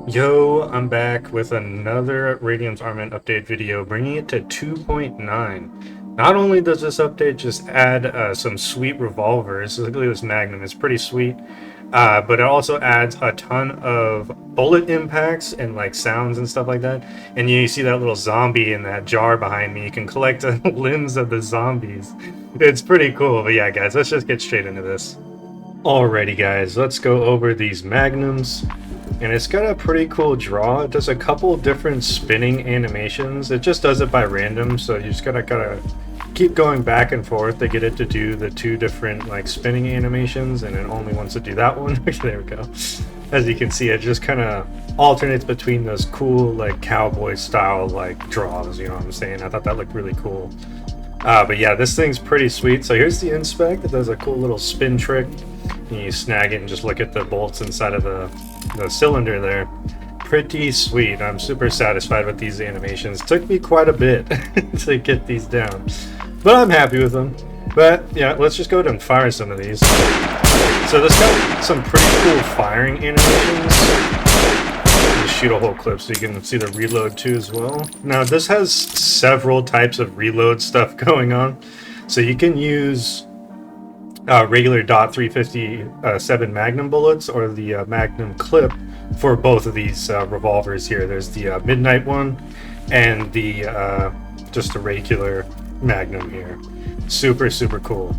Yo, I'm back with another Radiums-armament update video, bringing it to 2.9. Not only does this update just add some sweet revolvers, look at this Magnum, it's pretty sweet, but it also adds a ton of bullet impacts and like sounds and stuff like that. And you see that little zombie in that jar behind me. You can collect limbs of the zombies. It's pretty cool, but yeah, guys, let's just get straight into this. Alrighty, guys, let's go over these Magnums. And it's got a pretty cool draw. It does a couple different spinning animations. It just does it by random, so you just gotta keep going back and forth to get it to do the two different like spinning animations, and it only wants to do that one. There we go. As you can see, it just kind of alternates between those cool like cowboy style like draws, you know what I'm saying? I thought that looked really cool. But yeah, this thing's pretty sweet. So here's the inspect. It does a cool little spin trick. And you snag it and just look at the bolts inside of the cylinder there. Pretty sweet. I'm super satisfied with these animations. Took me quite a bit to get these down, but I'm happy with them. But yeah, let's just go ahead and fire some of these. So this got some pretty cool firing animations. Just shoot a whole clip so you can see the reload too as well. Now this has several types of reload stuff going on, so you can use regular .357 Magnum bullets or the Magnum clip for both of these revolvers here. There's the midnight one and the just a regular Magnum here. Super cool.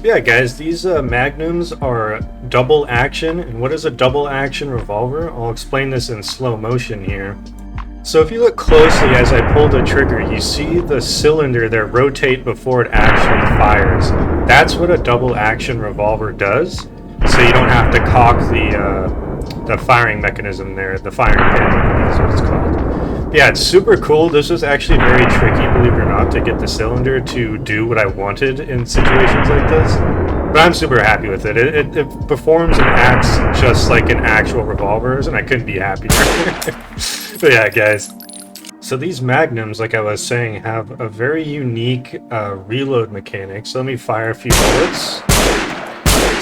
Yeah, guys, these Magnums are double action. And what is a double action revolver? I'll explain this in slow motion here. So if you look closely as I pull the trigger, you see the cylinder there rotate before it actually fires. That's what a double action revolver does. So you don't have to cock the firing mechanism there, the firing pin is what it's called. Yeah, it's super cool. This was actually very tricky, believe it or not, to get the cylinder to do what I wanted in situations like this. But I'm super happy with it. It performs and acts just like an actual revolver, and I couldn't be happier. But yeah, guys. So these Magnums, like I was saying, have a very unique reload mechanic. So let me fire a few bullets.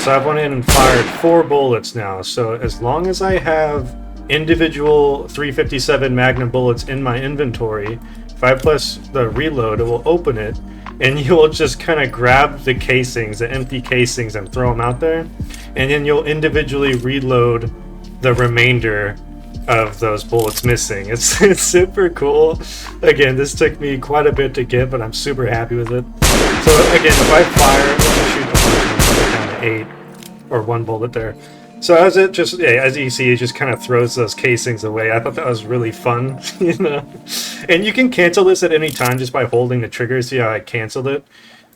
So I've went in and fired 4 bullets now. So as long as I have individual 357 Magnum bullets in my inventory, if I press the reload, it will open it, and you'll just kind of grab the casings, the empty casings, and throw them out there, and then you'll individually reload the remainder of those bullets missing. It's super cool. Again, this took me quite a bit to get, but I'm super happy with it. So again, if I fire, let me shoot a down to 8 or 1 bullet there. So as it just, yeah, as you see, it just kind of throws those casings away. I thought that was really fun, you know. And you can cancel this at any time just by holding the trigger. See how I canceled it?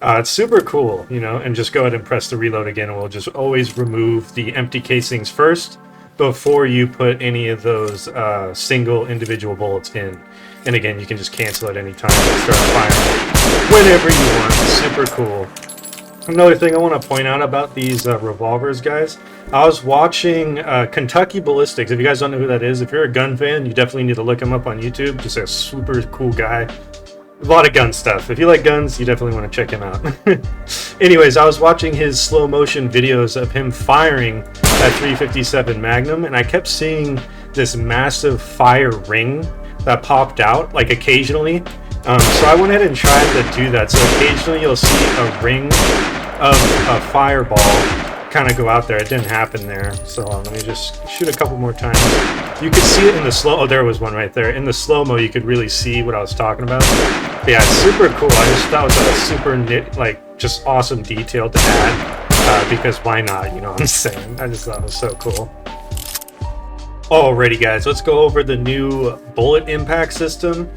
It's super cool, you know. And just go ahead and press the reload again, and we'll just always remove the empty casings first before you put any of those single individual bullets in. And again, you can just cancel at any time and start firing whenever you want. Super cool. Another thing I want to point out about these revolvers, guys, I was watching Kentucky Ballistics. If you guys don't know who that is, if you're a gun fan, you definitely need to look him up on YouTube. Just a super cool guy. A lot of gun stuff. If you like guns, you definitely want to check him out. Anyways, I was watching his slow motion videos of him firing that 357 Magnum, and I kept seeing this massive fire ring that popped out, like occasionally. So I went ahead and tried to do that. So occasionally you'll see a ring of a fireball kind of go out there. It didn't happen there. So let me just shoot a couple more times. You could see it in the slow. Oh, there was one right there. In the slow-mo, you could really see what I was talking about. But yeah, it's super cool. I just thought it was a super like just awesome detail to add because why not? You know what I'm saying? I just thought it was so cool. Alrighty, guys, let's go over the new bullet impact system.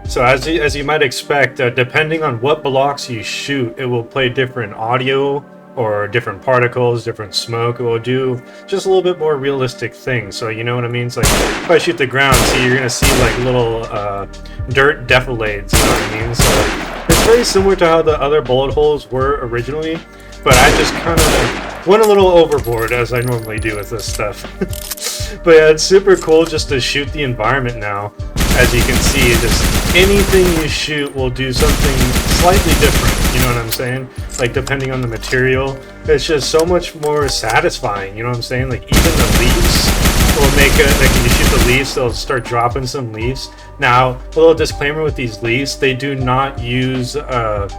So as you might expect, depending on what blocks you shoot, it will play different audio or different particles, different smoke. It will do just a little bit more realistic things. So you know what I mean? It's like if I shoot the ground, see, you're gonna see like little dirt defilades. You know what I mean? So it's very similar to how the other bullet holes were originally, but I just kind of went a little overboard as I normally do with this stuff. But yeah, it's super cool just to shoot the environment now. As you can see, just anything you shoot will do something slightly different, you know what I'm saying? Like, depending on the material, it's just so much more satisfying, you know what I'm saying? Like, even the leaves will make it like when you shoot the leaves, they'll start dropping some leaves. Now, a little disclaimer with these leaves, they do not use the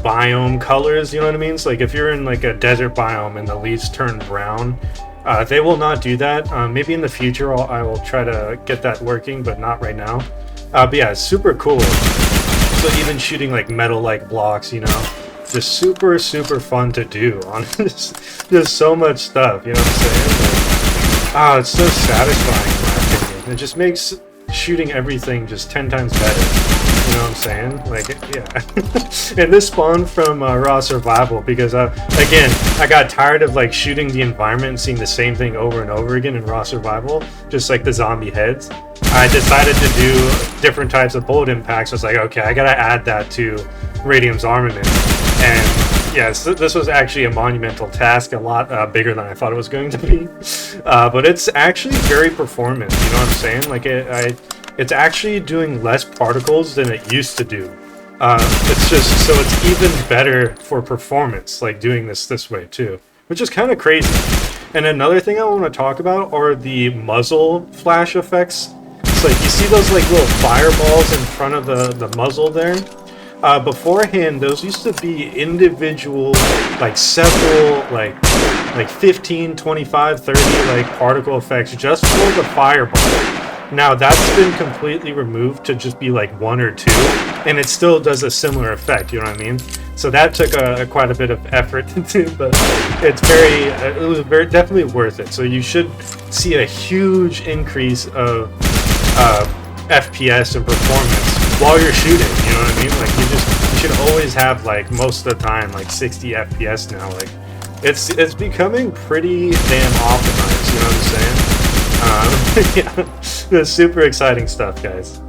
biome colors, you know what I mean? So like if you're in like a desert biome and the leaves turn brown, they will not do that. Maybe in the future I will try to get that working, but not right now. But yeah, it's super cool. So even shooting like metal-like blocks, you know, just super fun to do. There's so much stuff, you know what I'm saying? Like, it's so satisfying in my opinion. It just makes shooting everything just 10 times better. You know what I'm saying? Like, yeah. And this spawned from raw survival because, again, I got tired of like shooting the environment and seeing the same thing over and over again in raw survival, just like the zombie heads. I decided to do different types of bullet impacts. I was like, okay, I gotta add that to Radium's armament. And yes, this was actually a monumental task, a lot bigger than I thought it was going to be. But it's actually very performant, you know what I'm saying? Like, it's actually doing less particles than it used to do. It's just, so it's even better for performance, like doing this way too, which is kind of crazy. And another thing I want to talk about are the muzzle flash effects. It's like, you see those like little fireballs in front of the muzzle there? Beforehand, those used to be individual, like several, like 15, 25, 30 like particle effects just for the fireball. Now that's been completely removed to just be like 1 or 2, and it still does a similar effect, you know what I mean? So that took quite a bit of effort to do, but it's it was definitely worth it. So you should see a huge increase of FPS and performance while you're shooting, you know what I mean? Like you should always have like most of the time like 60 FPS now. Like it's becoming pretty damn optimized, you know what I'm saying? Yeah, that's super exciting stuff, guys.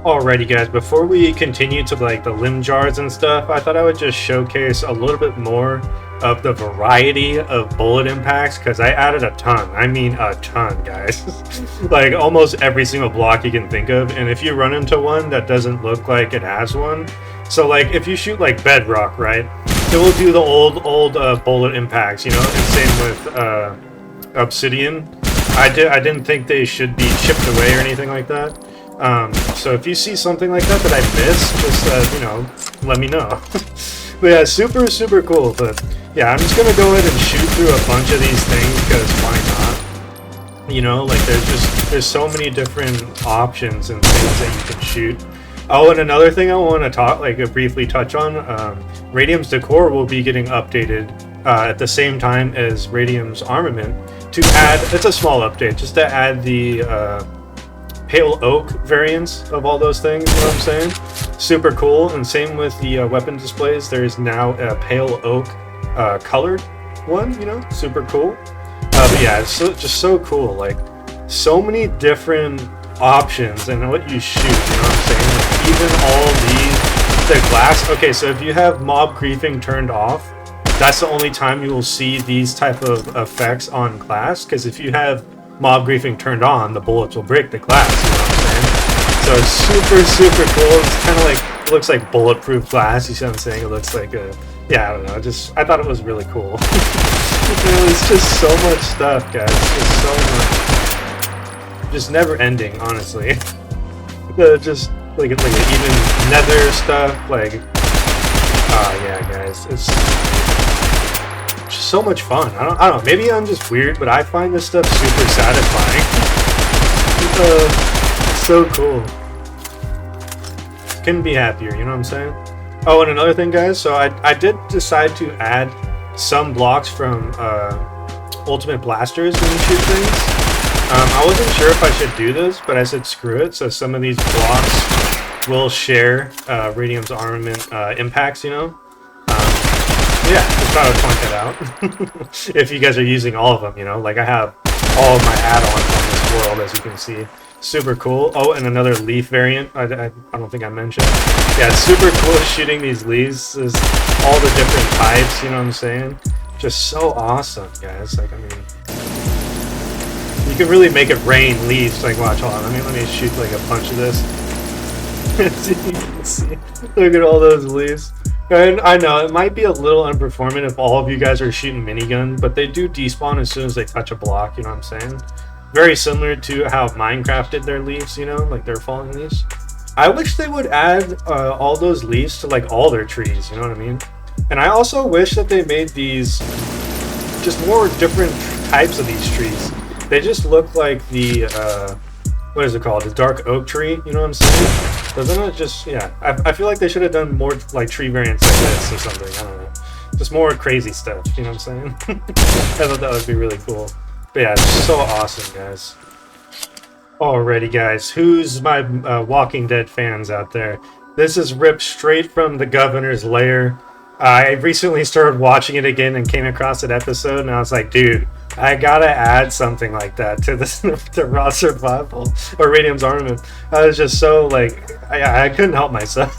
Alrighty guys, before we continue to like the limb jars and stuff, I thought I would just showcase a little bit more of the variety of bullet impacts, because I added a ton. I mean a ton, guys. Like almost every single block you can think of, and if you run into one that doesn't look like it has one, so like if you shoot like bedrock, right, it will do the old bullet impacts, you know, and same with obsidian. I didn't think they should be chipped away or anything like that. So if you see something like that I missed, just, you know, let me know. But yeah, super cool. But yeah, I'm just going to go ahead and shoot through a bunch of these things, because why not? You know, like there's so many different options and things that you can shoot. Oh, and another thing I want to briefly touch on, Radium's Decore will be getting updated at the same time as Radium's armament to add, it's a small update, just to add the pale oak variants of all those things, you know what I'm saying? Super cool. And same with the weapon displays, there's now a pale oak colored one, you know, super cool. But yeah, it's just so cool, like so many different options and what you shoot, you know what I'm saying? Like, even all the glass. Okay, so if you have mob griefing turned off, that's the only time you will see these type of effects on glass, because if you have mob griefing turned on, the bullets will break the glass, you know what I'm saying? So it's super cool. It's kind of like, it looks like bulletproof glass, you see what I'm saying? It looks like a, yeah, I don't know, I thought it was really cool. It's just so much stuff, guys. Just so much. Just never ending, honestly. Just like even nether stuff, like, yeah, guys, it's just so much fun. I don't know, maybe I'm just weird, but I find this stuff super satisfying. It's so cool. Couldn't be happier, you know what I'm saying? Oh, and another thing, guys, so I did decide to add some blocks from Ultimate Blasters when you shoot things. I wasn't sure if I should do this, but I said screw it. So some of these blocks will share Radium's armament impacts, you know? Yeah, just thought I'd point that out. If you guys are using all of them, you know? Like I have all of my add-ons on this world, as you can see. Super cool. Oh, and another leaf variant. I don't think I mentioned. Yeah, it's super cool shooting these leaves. There's all the different types, you know what I'm saying? Just so awesome, guys. Like, I mean, you can really make it rain leaves. Like, watch, hold on. Let me shoot like a bunch of this. You can see. Look at all those leaves. And I know it might be a little unperformant if all of you guys are shooting minigun, but they do despawn as soon as they touch a block, you know what I'm saying? Very similar to how Minecraft did their leaves, you know, like their falling leaves. I wish they would add all those leaves to like all their trees, you know what I mean? And I also wish that they made these just more different types of these trees. They just look like the, what is it called? The dark oak tree, you know what I'm saying? Doesn't it just, yeah. I feel like they should have done more like tree variants like this or something, I don't know. Just more crazy stuff, you know what I'm saying? I thought that would be really cool. But yeah, it's so awesome, guys. Alrighty, guys, who's my Walking Dead fans out there? This is ripped straight from the governor's lair. I recently started watching it again and came across an episode, and I was like, dude, I gotta add something like that to this to Raw Survival or Radiums-Armament. I was just so like, I couldn't help myself.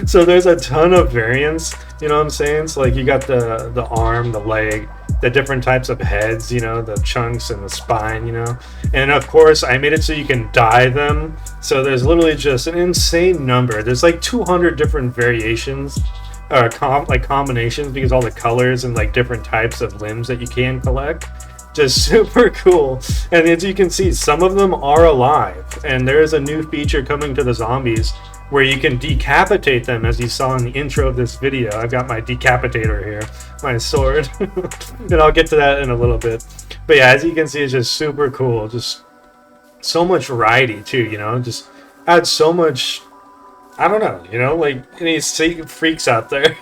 So there's a ton of variants, you know what I'm saying? So like you got the arm, the leg, the different types of heads, you know, the chunks and the spine, you know. And of course, I made it so you can dye them. So there's literally just an insane number. There's like 200 different variations. Like combinations, because all the colors and like different types of limbs that you can collect, just super cool. And as you can see, some of them are alive, and there is a new feature coming to the zombies where you can decapitate them, as you saw in the intro of this video. I've got my decapitator here, my sword, and I'll get to that in a little bit. But yeah, as you can see, it's just super cool. Just so much variety too, you know, just adds so much. I don't know, you know, like any freaks out there.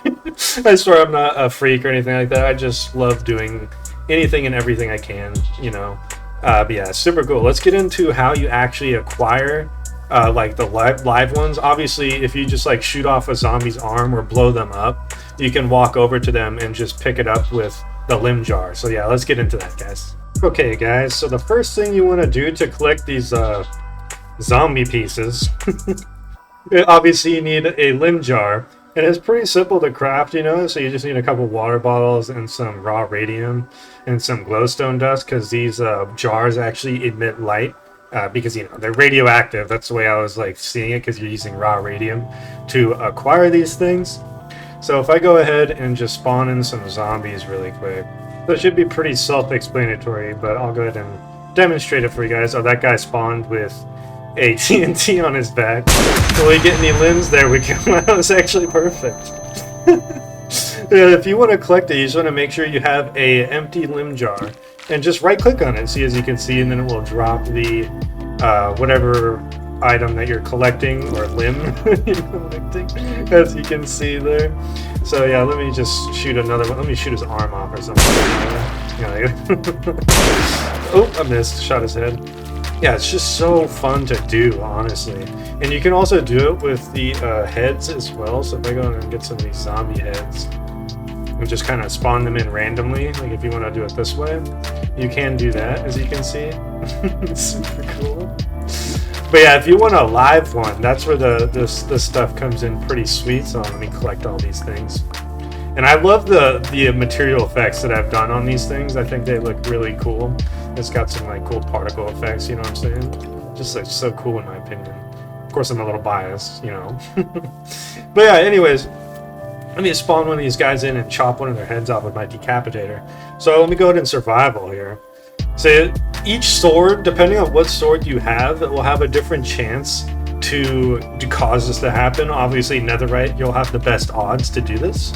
I swear I'm not a freak or anything like that. I just love doing anything and everything I can, you know. But yeah, super cool. Let's get into how you actually acquire like the live ones. Obviously, if you just like shoot off a zombie's arm or blow them up, you can walk over to them and just pick it up with the limb jar. So yeah, let's get into that, guys. Okay, guys, so the first thing you want to do to collect these zombie pieces obviously you need a limb jar, and it's pretty simple to craft, you know. So you just need a couple water bottles and some raw radium and some glowstone dust, because these jars actually emit light because, you know, they're radioactive. That's the way I was like seeing it, because you're using raw radium to acquire these things. So if I go ahead and just spawn in some zombies really quick, so it should be pretty self-explanatory, but I'll go ahead and demonstrate it for you guys. Oh, that guy spawned with a TNT on his back. Will we get any limbs? There we go. That was actually perfect. Yeah, if you want to collect it, you just want to make sure you have a empty limb jar, and just right click on it, see, as you can see, and then it will drop the whatever item that you're collecting, or limb you're collecting, as you can see there. So yeah, let me just shoot another one. Let me shoot his arm off or something. Oh, I missed. Shot his head. Yeah, it's just so fun to do, honestly. And you can also do it with the heads as well. So if I go and get some of these zombie heads and just kind of spawn them in randomly, like if you want to do it this way, you can do that, as you can see. It's super cool. But yeah, if you want a live one, that's where this stuff comes in pretty sweet. So let me collect all these things. And I love the material effects that I've done on these things. I think they look really cool. It's got some like cool particle effects, you know what I'm saying? Just like so cool in my opinion. Of course, I'm a little biased, you know. But yeah, anyways, let me spawn one of these guys in and chop one of their heads off with my decapitator. So let me go ahead and survival here. So each sword, depending on what sword you have, it will have a different chance to cause this to happen. Obviously, netherite, you'll have the best odds to do this.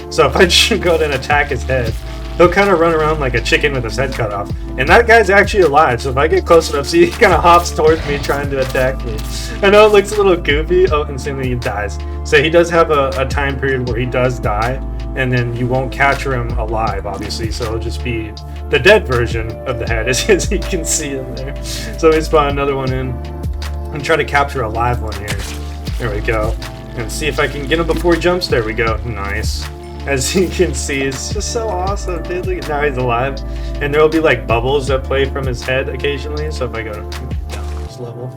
So if I just go ahead and attack his head, he'll kind of run around like a chicken with his head cut off. And that guy's actually alive, so if I get close enough, see, he kind of hops towards me trying to attack me. I know it looks a little goofy. Oh, instantly he dies. So he does have a time period where he does die, and then you won't capture him alive, obviously, so it'll just be the dead version of the head, as you can see in there. So let me spawn another one in and try to capture a live one here. There we go. And see if I can get him before he jumps. There we go. Nice. As you can see, it's just so awesome, dude. Look at, now he's alive. And there will be like bubbles that play from his head occasionally. So if I go down this level,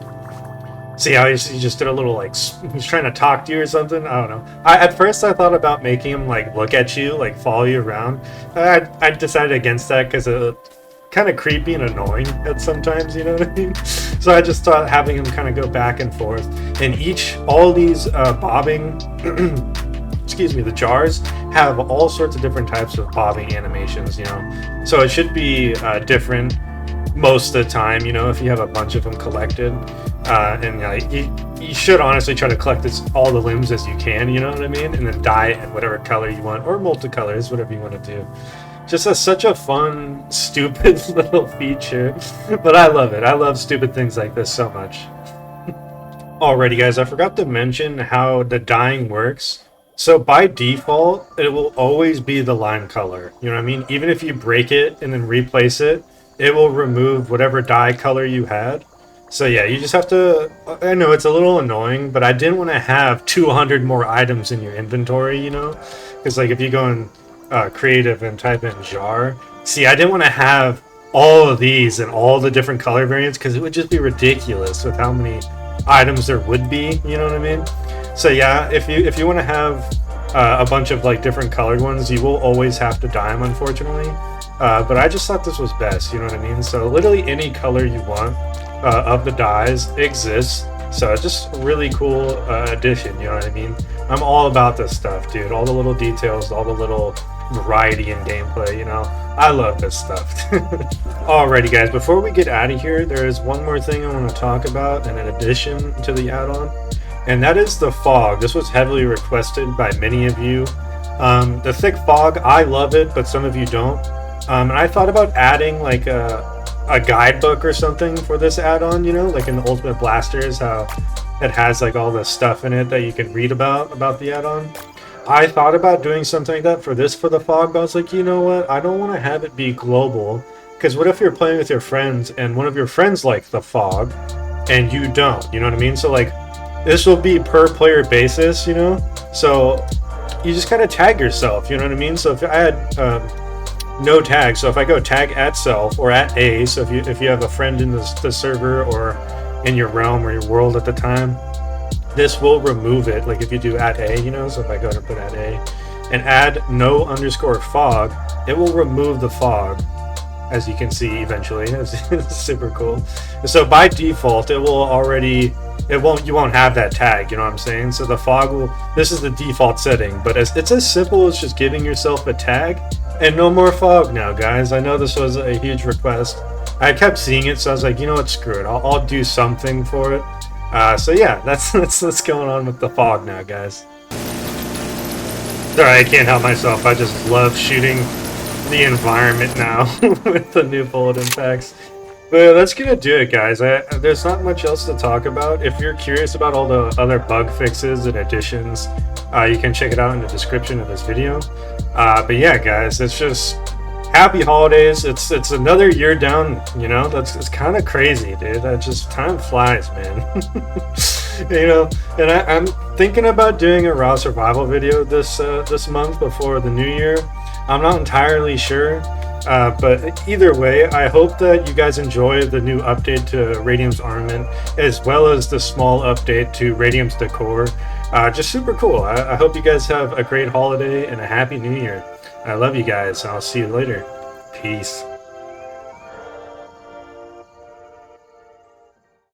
see how he just did a little like, he's trying to talk to you or something. I don't know. At first I thought about making him like look at you, like follow you around. I decided against that because it's kind of creepy and annoying at sometimes, you know what I mean? So I just thought having him kind of go back and forth. And all these bobbing excuse me, the jars have all sorts of different types of bobbing animations, you know, so it should be different most of the time, you know, if you have a bunch of them collected. And you should honestly try to collect all the limbs as you can, you know what I mean? And then dye it whatever color you want, or multicolors, whatever you want to do. Just such a fun, stupid little feature. But I love it. I love stupid things like this so much. Alrighty guys, I forgot to mention how the dyeing works. So by default, it will always be the lime color. You know what I mean? Even if you break it and then replace it, it will remove whatever dye color you had. So yeah, you just have to... I know it's a little annoying, but I didn't want to have 200 more items in your inventory, you know? Because like if you go in creative and type in jar, see, I didn't want to have all of these and all the different color variants because it would just be ridiculous with how many items there would be, you know what I mean? So yeah, if you want to have a bunch of like different colored ones, you will always have to dye them, unfortunately. But I just thought this was best, you know what I mean? So literally any color you want of the dyes exists. So it's just a really cool addition, you know what I mean? I'm all about this stuff, dude. All the little details, all the little variety in gameplay, you know? I love this stuff. Alrighty guys, before we get out of here, there is one more thing I want to talk about in addition to the add-on, and that is the fog. This was heavily requested by many of you. The thick fog, I love it, but some of you don't. And I thought about adding like a guidebook or something for this add-on, you know, like in the Ultimate Blasters, how it has like all the stuff in it that you can read about the add-on. I thought about doing something like that for the fog, but I was like, you know what, I don't want to have it be global, because what if you're playing with your friends and one of your friends likes the fog and you don't, you know what I mean? So like this will be per player basis, you know, so you just kind of tag yourself, you know what I mean? So if I had no tag, so if I go tag at self or at A, so if you have a friend in the server or in your realm or your world at the time, this will remove it. Like if you do at A, you know, so if I go to put at A and add no underscore fog, it will remove the fog, as you can see eventually. It's super cool. So by default, it will already, you won't have that tag, you know what I'm saying? So the fog will, this is the default setting, but it's as simple as just giving yourself a tag and no more fog now, guys. I know this was a huge request. I kept seeing it, so I was like, you know what, screw it. I'll do something for it. So yeah, that's what's going on with the fog now, guys. Sorry, I can't help myself. I just love shooting the environment now with the new bullet impacts. But that's gonna do it, guys. There's not much else to talk about. If you're curious about all the other bug fixes and additions, you can check it out in the description of this video. But yeah, guys, it's just happy holidays. It's another year down, you know. It's kind of crazy, dude. Time flies, man. You know, and I'm thinking about doing a raw survival video this month before the new year. I'm not entirely sure, but either way, I hope that you guys enjoy the new update to Radiums-armament, as well as the small update to Radium's Decor. Just super cool. I hope you guys have a great holiday and a happy new year. I love you guys. I'll see you later. Peace.